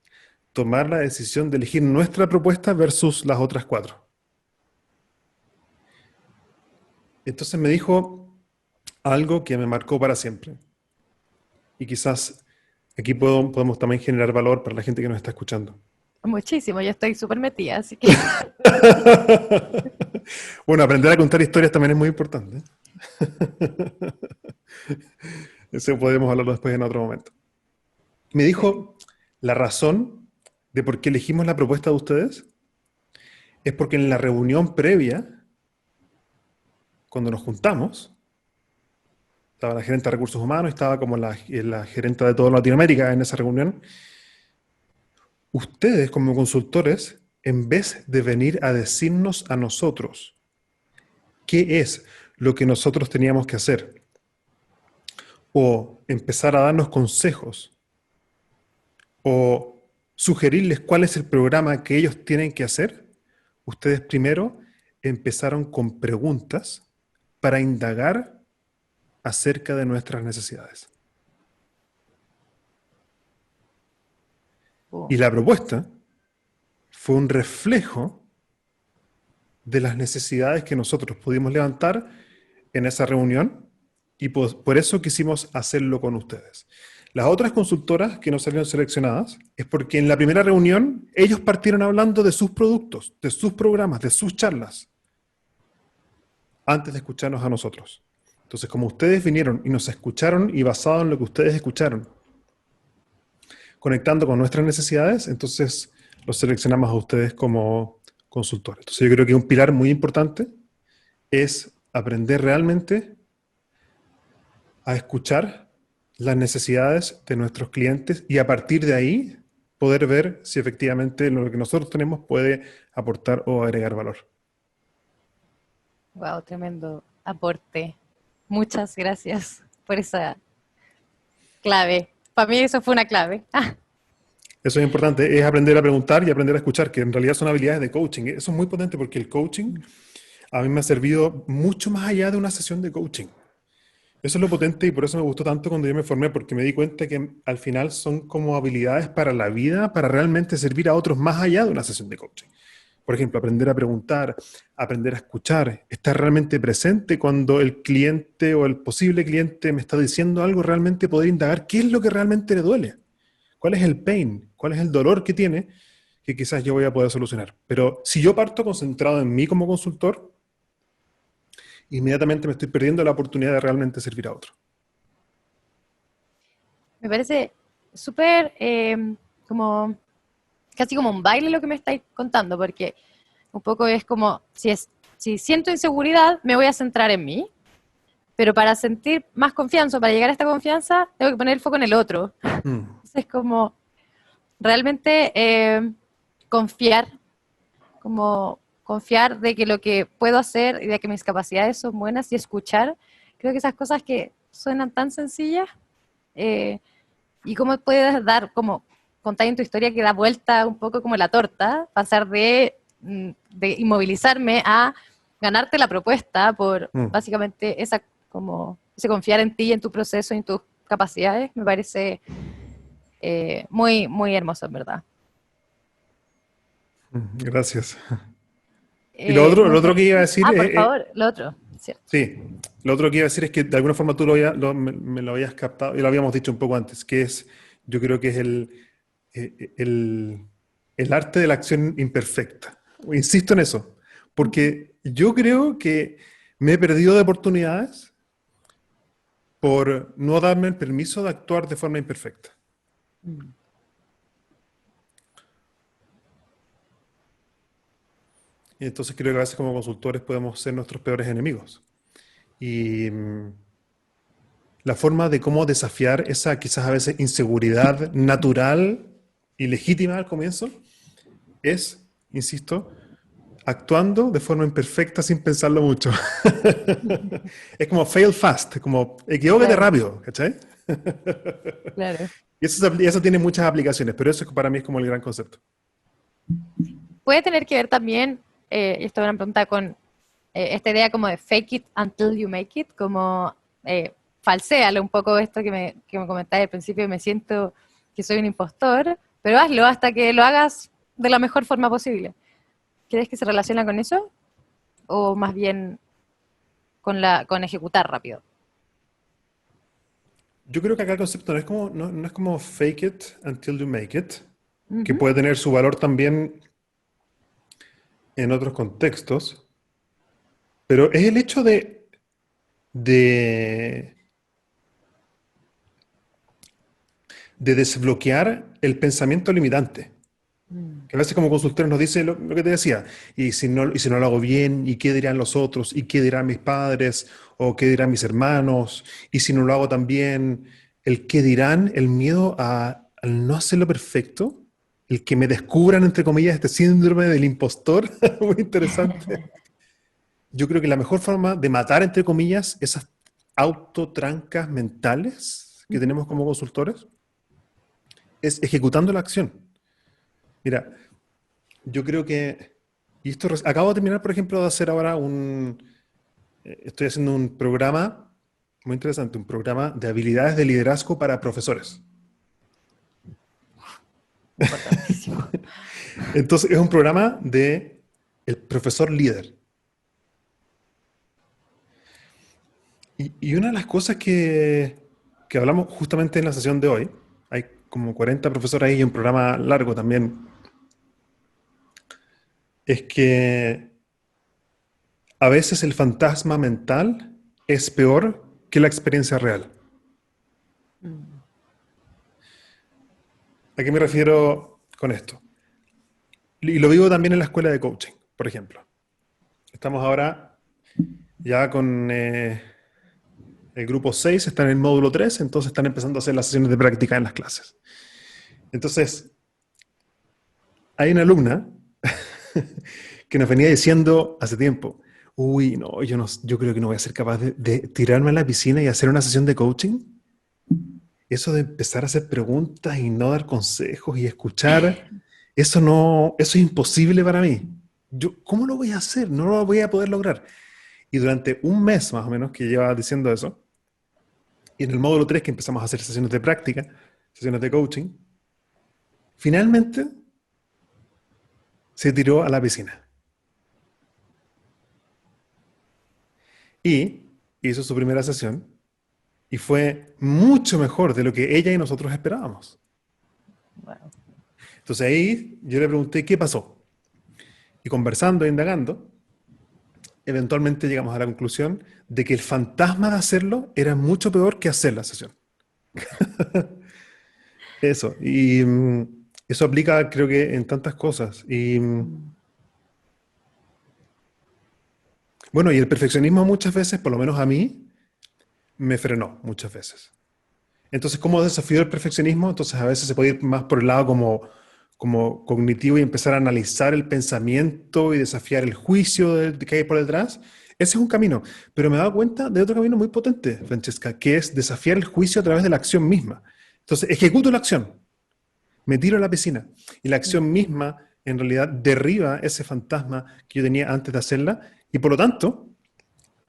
Speaker 2: tomar la decisión de elegir nuestra propuesta versus las otras 4? Entonces me dijo algo que me marcó para siempre. Y quizás aquí podemos también generar valor para la gente que nos está escuchando.
Speaker 3: Muchísimo, yo estoy súper metida, así que
Speaker 2: Bueno, aprender a contar historias también es muy importante. Eso podemos hablarlo después en otro momento. Me dijo, la razón de por qué elegimos la propuesta de ustedes es porque en la reunión previa, cuando nos juntamos, estaba la gerente de recursos humanos, estaba como la gerente de toda Latinoamérica en esa reunión. Ustedes como consultores, en vez de venir a decirnos a nosotros qué es lo que nosotros teníamos que hacer, o empezar a darnos consejos, o sugerirles cuál es el programa que ellos tienen que hacer, ustedes primero empezaron con preguntas para indagar acerca de nuestras necesidades. Y la propuesta fue un reflejo de las necesidades que nosotros pudimos levantar en esa reunión y por eso quisimos hacerlo con ustedes. Las otras consultoras que no salieron seleccionadas es porque en la primera reunión ellos partieron hablando de sus productos, de sus programas, de sus charlas, antes de escucharnos a nosotros. Entonces, como ustedes vinieron y nos escucharon y basado en lo que ustedes escucharon, conectando con nuestras necesidades, entonces los seleccionamos a ustedes como consultores. Entonces yo creo que un pilar muy importante es aprender realmente a escuchar las necesidades de nuestros clientes y a partir de ahí poder ver si efectivamente lo que nosotros tenemos puede aportar o agregar valor.
Speaker 3: wow, tremendo aporte. Muchas gracias por esa clave. Para mí eso fue una clave.
Speaker 2: Eso es importante, es aprender a preguntar y aprender a escuchar, que en realidad son habilidades de coaching. Eso es muy potente porque el coaching a mí me ha servido mucho más allá de una sesión de coaching. Eso es lo potente y por eso me gustó tanto cuando yo me formé, porque me di cuenta que al final son como habilidades para la vida, para realmente servir a otros más allá de una sesión de coaching. Por ejemplo, aprender a preguntar, aprender a escuchar, estar realmente presente cuando el cliente o el posible cliente me está diciendo algo, realmente poder indagar qué es lo que realmente le duele. ¿Cuál es el pain? ¿Cuál es el dolor que tiene que quizás yo voy a poder solucionar? Pero si yo parto concentrado en mí como consultor, inmediatamente me estoy perdiendo la oportunidad de realmente servir a otro.
Speaker 3: Me parece súper como casi como un baile lo que me estáis contando, porque un poco es como si siento inseguridad, me voy a centrar en mí, pero para sentir más confianza, para llegar a esta confianza, tengo que poner el foco en el otro.
Speaker 2: Mm,
Speaker 3: Entonces, como realmente confiar, como confiar de que lo que puedo hacer y de que mis capacidades son buenas y escuchar, creo que esas cosas que suenan tan sencillas, eh, y cómo puedes dar, como contar en tu historia que da vuelta un poco como la torta, pasar de inmovilizarme a ganarte la propuesta por
Speaker 2: mm.
Speaker 3: básicamente esa, como, ese confiar en ti, y en tu proceso y en tus capacidades, me parece muy, muy hermoso, en verdad.
Speaker 2: Gracias. Y lo otro que iba a decir,
Speaker 3: Por favor, lo otro, ¿cierto?
Speaker 2: sí, lo otro que iba a decir es que de alguna forma tú me lo habías captado, y lo habíamos dicho un poco antes, que es, yo creo que es el arte de la acción imperfecta. Insisto en eso, porque yo creo que me he perdido de oportunidades por no darme el permiso de actuar de forma imperfecta. Y entonces creo que a veces como consultores podemos ser nuestros peores enemigos. Y la forma de cómo desafiar esa quizás a veces inseguridad natural y legítima al comienzo es, insisto, actuando de forma imperfecta sin pensarlo mucho. Es como fail fast, como equivócate
Speaker 3: Claro,
Speaker 2: rápido, ¿cachai?
Speaker 3: claro.
Speaker 2: Y eso tiene muchas aplicaciones, pero eso para mí es como el gran concepto.
Speaker 3: Puede tener que ver también, y esto es una pregunta con esta idea como de fake it until you make it, como falséale un poco esto que me comentáis al principio, y me siento que soy un impostor, pero hazlo hasta que lo hagas de la mejor forma posible. ¿Crees que se relaciona con eso? ¿O más bien con ejecutar rápido?
Speaker 2: Yo creo que acá el concepto no es como fake it until you make it, que
Speaker 3: Ujú.
Speaker 2: puede tener su valor también en otros contextos, pero es el hecho de, de desbloquear el pensamiento limitante.
Speaker 3: Mm.
Speaker 2: Que a veces como consultores nos dice lo que te decía, y si no lo hago bien, y qué dirán los otros, y qué dirán mis padres, o qué dirán mis hermanos, y si no lo hago tan bien, el qué dirán, el miedo al no hacerlo perfecto, el que me descubran, entre comillas, este síndrome del impostor, muy interesante. Yo creo que la mejor forma de matar, entre comillas, esas autotrancas mentales que
Speaker 3: Ujú.
Speaker 2: tenemos como consultores es ejecutando la acción. Mira, yo creo que, y esto acabo de terminar, por ejemplo, de hacer ahora estoy haciendo un programa muy interesante, un programa de habilidades de liderazgo para profesores.
Speaker 3: Importantísimo.
Speaker 2: Entonces, es un programa de el profesor líder. Y una de las cosas que hablamos justamente en la sesión de hoy, hay como 40 profesores ahí y un programa largo también, es que a veces el fantasma mental es peor que la experiencia real.
Speaker 3: Mm.
Speaker 2: ¿A qué me refiero con esto? Y lo vivo también en la escuela de coaching, por ejemplo. Estamos ahora ya con el grupo 6, está en el módulo 3, entonces están empezando a hacer las sesiones de práctica en las clases. Entonces, hay una alumna que nos venía diciendo hace tiempo, uy, no, yo creo que no voy a ser capaz de tirarme a la piscina y hacer una sesión de coaching. Eso de empezar a hacer preguntas y no dar consejos y escuchar, eso es imposible para mí. ¿Cómo lo voy a hacer? No lo voy a poder lograr. Y durante un mes más o menos que lleva diciendo eso, y en el módulo 3 que empezamos a hacer sesiones de práctica, sesiones de coaching, finalmente se tiró a la piscina. Y hizo su primera sesión y fue mucho mejor de lo que ella y nosotros esperábamos.
Speaker 3: Bueno,
Speaker 2: Entonces ahí yo le pregunté qué pasó. Y conversando e indagando, eventualmente llegamos a la conclusión de que el fantasma de hacerlo era mucho peor que hacer la sesión. Eso. Y eso aplica, creo que, en tantas cosas. Y bueno, y el perfeccionismo muchas veces, por lo menos a mí, me frenó muchas veces. Entonces, ¿cómo desafío el perfeccionismo? Entonces, a veces se puede ir más por el lado como cognitivo y empezar a analizar el pensamiento y desafiar el juicio que hay por detrás. Ese es un camino. Pero me he dado cuenta de otro camino muy potente, Francesca, que es desafiar el juicio a través de la acción misma. Entonces, ejecuto la acción, me tiro a la piscina y la acción misma en realidad derriba ese fantasma que yo tenía antes de hacerla y por lo tanto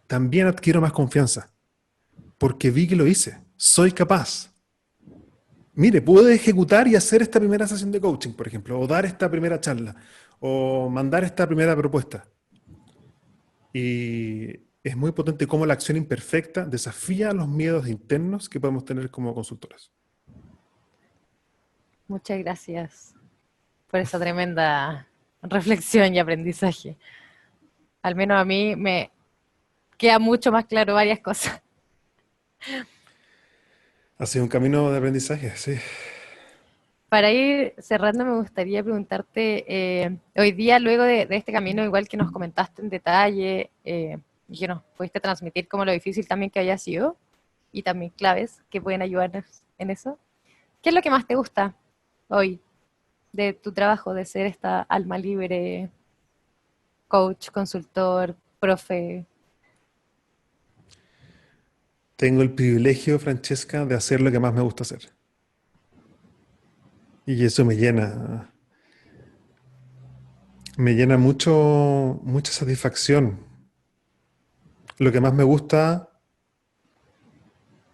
Speaker 2: también adquiero más confianza porque vi que lo hice. Soy capaz. Mire, pude ejecutar y hacer esta primera sesión de coaching, por ejemplo, o dar esta primera charla, o mandar esta primera propuesta. Y es muy potente cómo la acción imperfecta desafía los miedos internos que podemos tener como consultores.
Speaker 3: Muchas gracias por esa tremenda reflexión y aprendizaje. Al menos a mí me queda mucho más claro varias cosas.
Speaker 2: Ha sido un camino de aprendizaje, sí.
Speaker 3: Para ir cerrando, me gustaría preguntarte, hoy día, luego de este camino, igual que nos comentaste en detalle, y que nos pudiste transmitir como lo difícil también que había sido, y también claves que pueden ayudarnos en eso, ¿qué es lo que más te gusta hoy de tu trabajo, de ser esta alma libre, coach, consultor, profe?
Speaker 2: Tengo el privilegio, Francesca, de hacer lo que más me gusta hacer. Y eso me llena mucha satisfacción. Lo que más me gusta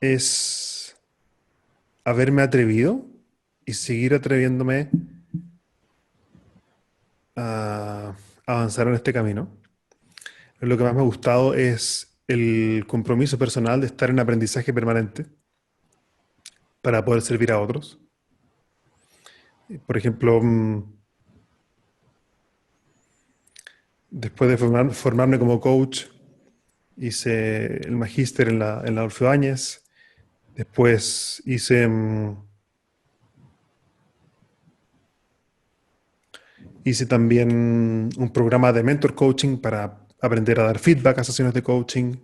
Speaker 2: es haberme atrevido y seguir atreviéndome a avanzar en este camino. Lo que más me ha gustado es el compromiso personal de estar en aprendizaje permanente para poder servir a otros. Por ejemplo, después de formarme como coach, hice el magíster en la Adolfo Ibáñez. Después hice también un programa de mentor coaching para aprender a dar feedback a sesiones de coaching.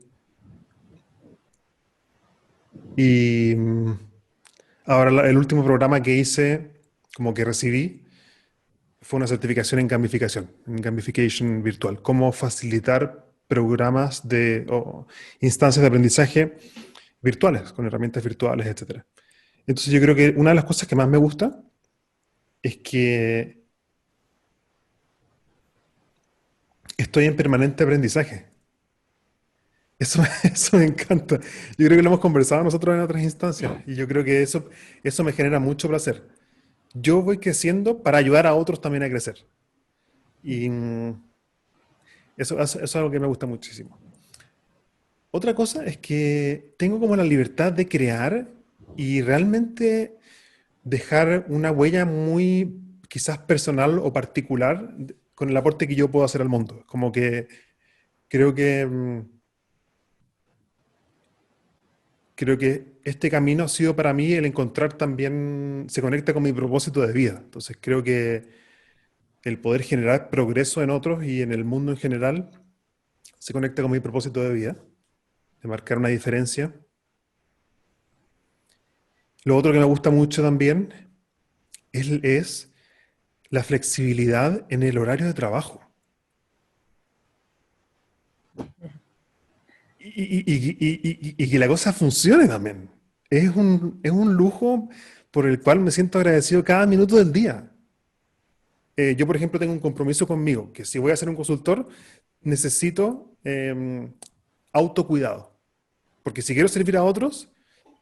Speaker 2: Y ahora el último programa que hice, como que recibí, fue una certificación en gamification virtual. Cómo facilitar programas o instancias de aprendizaje virtuales, con herramientas virtuales, etc. Entonces yo creo que una de las cosas que más me gusta es que estoy en permanente aprendizaje. Eso me encanta. Yo creo que lo hemos conversado nosotros en otras instancias y yo creo que eso me genera mucho placer. Yo voy creciendo para ayudar a otros también a crecer. Y eso es algo que me gusta muchísimo. Otra cosa es que tengo como la libertad de crear y realmente dejar una huella muy quizás personal o particular con el aporte que yo puedo hacer al mundo. Como que creo que creo que este camino ha sido para mí el encontrar también, se conecta con mi propósito de vida. Entonces creo que el poder generar progreso en otros y en el mundo en general se conecta con mi propósito de vida, de marcar una diferencia. Lo otro que me gusta mucho también es la flexibilidad en el horario de trabajo. Y que la cosa funcione también. Es un lujo por el cual me siento agradecido cada minuto del día. Yo, por ejemplo, tengo un compromiso conmigo, que si voy a ser un consultor, necesito autocuidado. Porque si quiero servir a otros,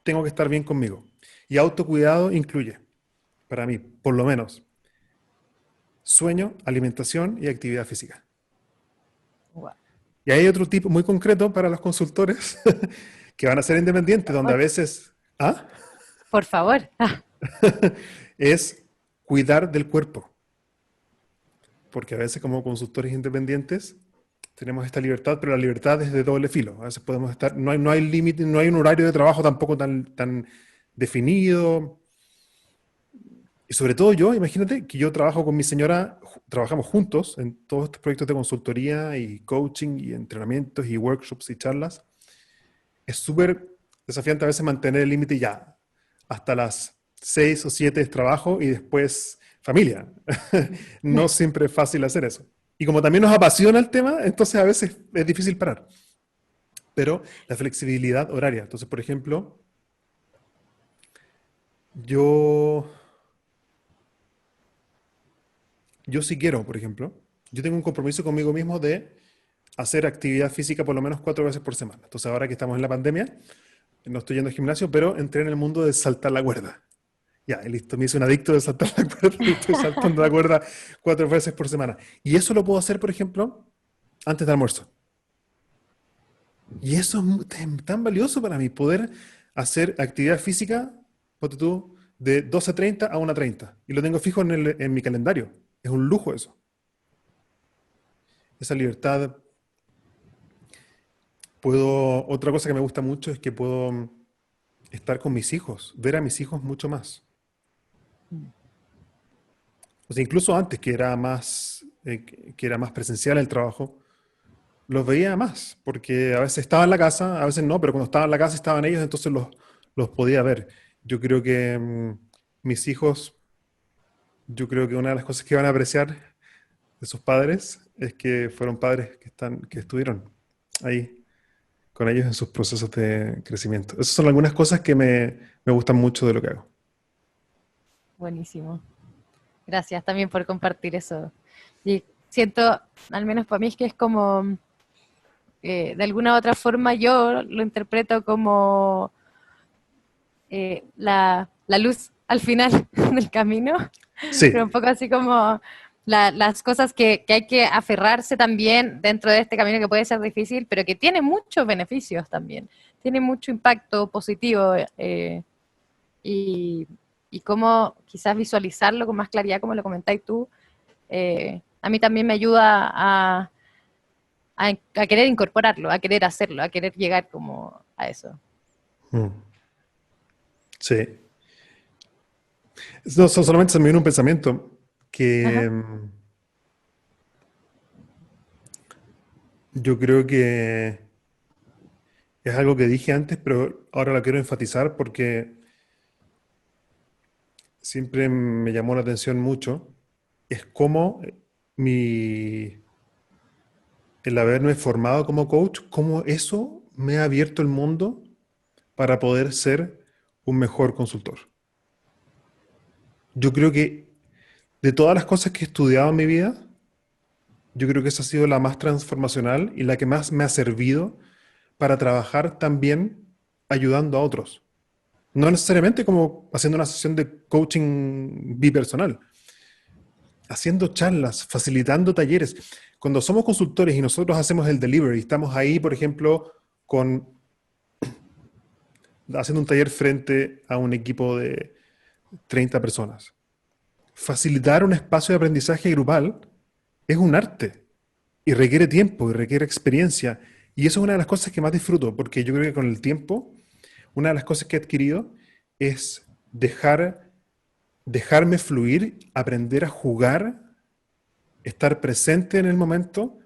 Speaker 2: tengo que estar bien conmigo. Y autocuidado incluye, para mí, por lo menos, sueño, alimentación y actividad física.
Speaker 3: Wow.
Speaker 2: Y hay otro tipo muy concreto para los consultores que van a ser independientes, donde a veces
Speaker 3: Por favor.
Speaker 2: es cuidar del cuerpo. Porque a veces como consultores independientes tenemos esta libertad, pero la libertad es de doble filo. A veces podemos estar, no hay límite, no hay un horario de trabajo tampoco tan definido. Y sobre todo yo, imagínate que yo trabajo con mi señora, trabajamos juntos en todos estos proyectos de consultoría y coaching y entrenamientos y workshops y charlas. Es súper desafiante a veces mantener el límite ya. Hasta las 6 o 7 es trabajo y después familia. No siempre es fácil hacer eso. Y como también nos apasiona el tema, entonces a veces es difícil parar. Pero la flexibilidad horaria. Entonces, por ejemplo, yo, yo sí quiero, por ejemplo, yo tengo un compromiso conmigo mismo de hacer actividad física por lo menos 4 veces por semana. Entonces, ahora que estamos en la pandemia, no estoy yendo al gimnasio, pero entré en el mundo de saltar la cuerda. Ya, y listo, me hice un adicto de saltar la cuerda y estoy saltando la cuerda 4 veces por semana. Y eso lo puedo hacer, por ejemplo, antes del almuerzo. Y eso es tan valioso para mí, poder hacer actividad física, ponte tú, de 12:30 a 1:30. Y lo tengo fijo en mi calendario. Es un lujo eso. Esa libertad. Otra cosa que me gusta mucho es que puedo estar con mis hijos, ver a mis hijos mucho más. O sea, incluso antes que era más presencial el trabajo, los veía más, porque a veces estaba en la casa, a veces no, pero cuando estaba en la casa estaban ellos, entonces los podía ver. Yo creo que mis hijos, yo creo que una de las cosas que van a apreciar de sus padres es que fueron padres que estuvieron ahí con ellos en sus procesos de crecimiento. Esas son algunas cosas que me gustan mucho de lo que hago.
Speaker 3: Buenísimo. Gracias también por compartir eso. Y siento, al menos para mí, es que es como, de alguna u otra forma yo lo interpreto como la luz al final del camino, pero un
Speaker 2: Sí.
Speaker 3: poco así como las cosas que hay que aferrarse también dentro de este camino que puede ser difícil, pero que tiene muchos beneficios también, tiene mucho impacto positivo y, y cómo quizás visualizarlo con más claridad, como lo comentáis tú, a mí también me ayuda a querer incorporarlo, a querer hacerlo, a querer llegar como a eso.
Speaker 2: Mm. Sí. No, solamente se me vino un pensamiento que
Speaker 3: Ajá.
Speaker 2: yo creo que es algo que dije antes, pero ahora lo quiero enfatizar porque siempre me llamó la atención mucho. Es cómo mi, el haberme formado como coach, cómo eso me ha abierto el mundo para poder ser un mejor consultor. Yo creo que de todas las cosas que he estudiado en mi vida, yo creo que esa ha sido la más transformacional y la que más me ha servido para trabajar también ayudando a otros. No necesariamente como haciendo una sesión de coaching bipersonal, haciendo charlas, facilitando talleres. Cuando somos consultores y nosotros hacemos el delivery, estamos ahí, por ejemplo, haciendo un taller frente a un equipo de 30 personas. Facilitar un espacio de aprendizaje grupal es un arte y requiere tiempo y requiere experiencia. Y eso es una de las cosas que más disfruto, porque yo creo que con el tiempo, una de las cosas que he adquirido es dejarme fluir, aprender a jugar, estar presente en el momento.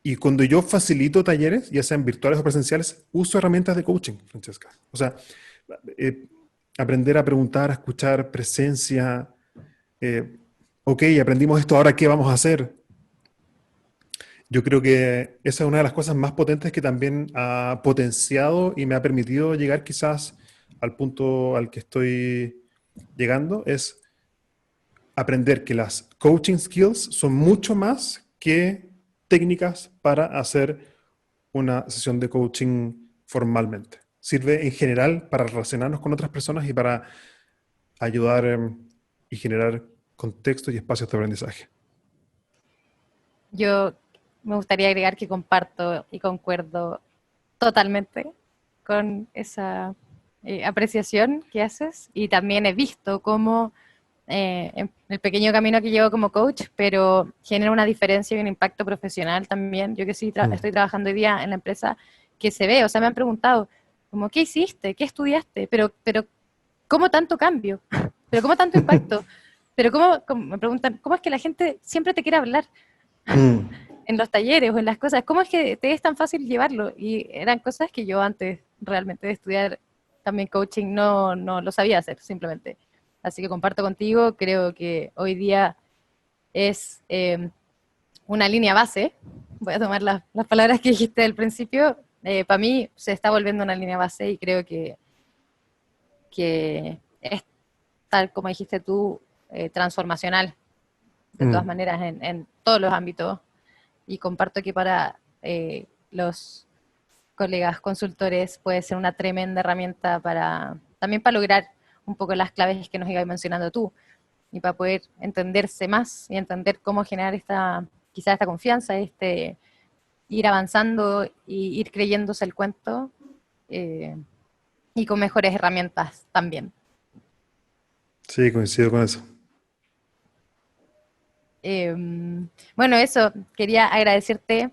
Speaker 2: Y cuando yo facilito talleres, ya sean virtuales o presenciales, uso herramientas de coaching, Francesca. O sea, eh, aprender a preguntar, a escuchar, presencia. eh, ok, aprendimos esto, ahora ¿qué vamos a hacer? Yo creo que esa es una de las cosas más potentes que también ha potenciado y me ha permitido llegar quizás al punto al que estoy llegando, es aprender que las coaching skills son mucho más que técnicas para hacer una sesión de coaching formalmente. Sirve en general para relacionarnos con otras personas y para ayudar y generar contextos y espacios de aprendizaje.
Speaker 3: Yo me gustaría agregar que comparto y concuerdo totalmente con esa apreciación que haces y también he visto cómo en el pequeño camino que llevo como coach, pero genera una diferencia y un impacto profesional también. Yo que sí
Speaker 2: Mm.
Speaker 3: estoy trabajando hoy día en la empresa que se ve, o sea, me han preguntado, como, ¿qué hiciste? ¿Qué estudiaste? Pero ¿cómo tanto cambio? pero ¿cómo tanto impacto? Pero me preguntan, ¿cómo es que la gente siempre te quiere hablar en los talleres o en las cosas? ¿Cómo es que te es tan fácil llevarlo? Y eran cosas que yo antes realmente de estudiar también coaching no lo sabía hacer, simplemente. Así que comparto contigo, creo que hoy día es una línea base. Voy a tomar las palabras que dijiste al principio. Para mí se está volviendo una línea base y creo que es, tal como dijiste tú, transformacional, de todas maneras, en todos los ámbitos. Y comparto que para los colegas consultores puede ser una tremenda herramienta también para lograr un poco las claves que nos ibas mencionando tú, y para poder entenderse más y entender cómo generar quizás esta confianza, ir avanzando y ir creyéndose el cuento, y con mejores herramientas también.
Speaker 2: Sí, coincido con eso.
Speaker 3: Bueno, eso, quería agradecerte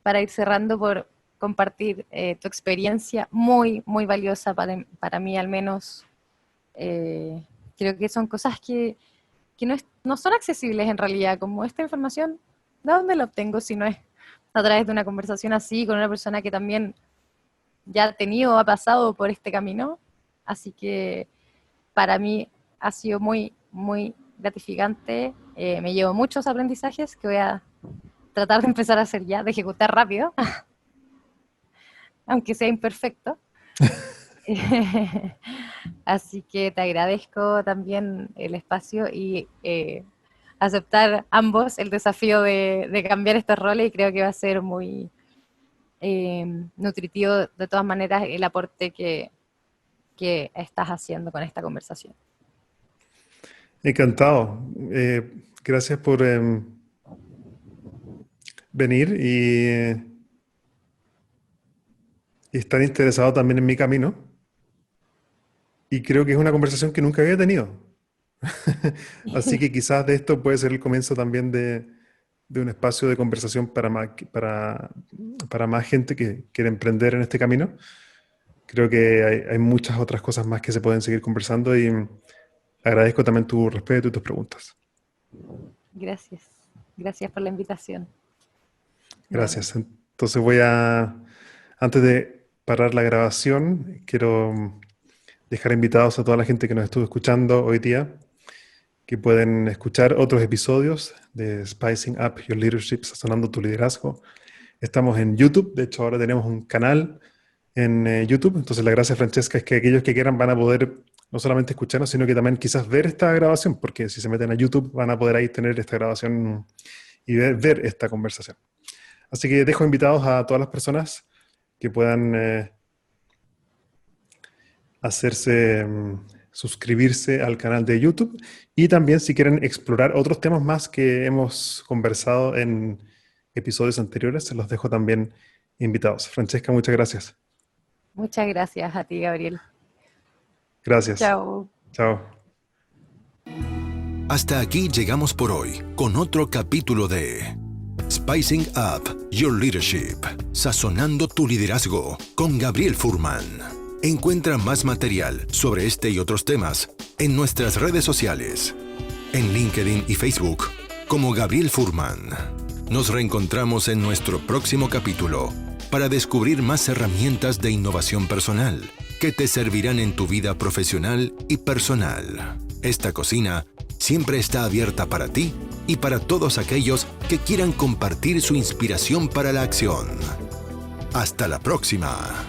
Speaker 3: para ir cerrando por compartir tu experiencia muy, muy valiosa para mí al menos. Creo que son cosas que no son accesibles en realidad, como esta información, ¿de dónde la obtengo si no es a través de una conversación así con una persona que también ya ha tenido o ha pasado por este camino? Así que para mí ha sido muy, muy gratificante. Me llevo muchos aprendizajes que voy a tratar de empezar a hacer ya, de ejecutar rápido, aunque sea imperfecto. Así que te agradezco también el espacio y aceptar ambos el desafío de cambiar estos roles, y creo que va a ser muy nutritivo de todas maneras el aporte que estás haciendo con esta conversación.
Speaker 2: Encantado. Gracias por venir y estar interesado también en mi camino. Y creo que es una conversación que nunca había tenido. Así que quizás de esto puede ser el comienzo también de un espacio de conversación para más gente que quiere emprender en este camino. Creo que hay muchas otras cosas más que se pueden seguir conversando, y agradezco también tu respeto y tus preguntas.
Speaker 3: Gracias. Gracias por la invitación.
Speaker 2: Gracias. Entonces antes de parar la grabación, quiero dejar invitados a toda la gente que nos estuvo escuchando hoy día, que pueden escuchar otros episodios de Spicing Up Your Leadership, Sazonando tu Liderazgo. Estamos en YouTube, de hecho ahora tenemos un canal en YouTube, entonces la gracia, Francesca, es que aquellos que quieran van a poder no solamente escucharnos, sino que también quizás ver esta grabación, porque si se meten a YouTube van a poder ahí tener esta grabación y ver esta conversación. Así que dejo invitados a todas las personas que puedan suscribirse al canal de YouTube, y también si quieren explorar otros temas más que hemos conversado en episodios anteriores, se los dejo también invitados. Francesca, muchas gracias.
Speaker 3: Muchas gracias a ti, Gabriel.
Speaker 2: Gracias.
Speaker 3: Chao.
Speaker 2: Chao.
Speaker 1: Hasta aquí llegamos por hoy con otro capítulo de Spicing Up Your Leadership, Sazonando tu Liderazgo, con Gabriel Furman. Encuentra más material sobre este y otros temas en nuestras redes sociales, en LinkedIn y Facebook, como Gabriel Furman. Nos reencontramos en nuestro próximo capítulo para descubrir más herramientas de innovación personal que te servirán en tu vida profesional y personal. Esta cocina siempre está abierta para ti y para todos aquellos que quieran compartir su inspiración para la acción. Hasta la próxima.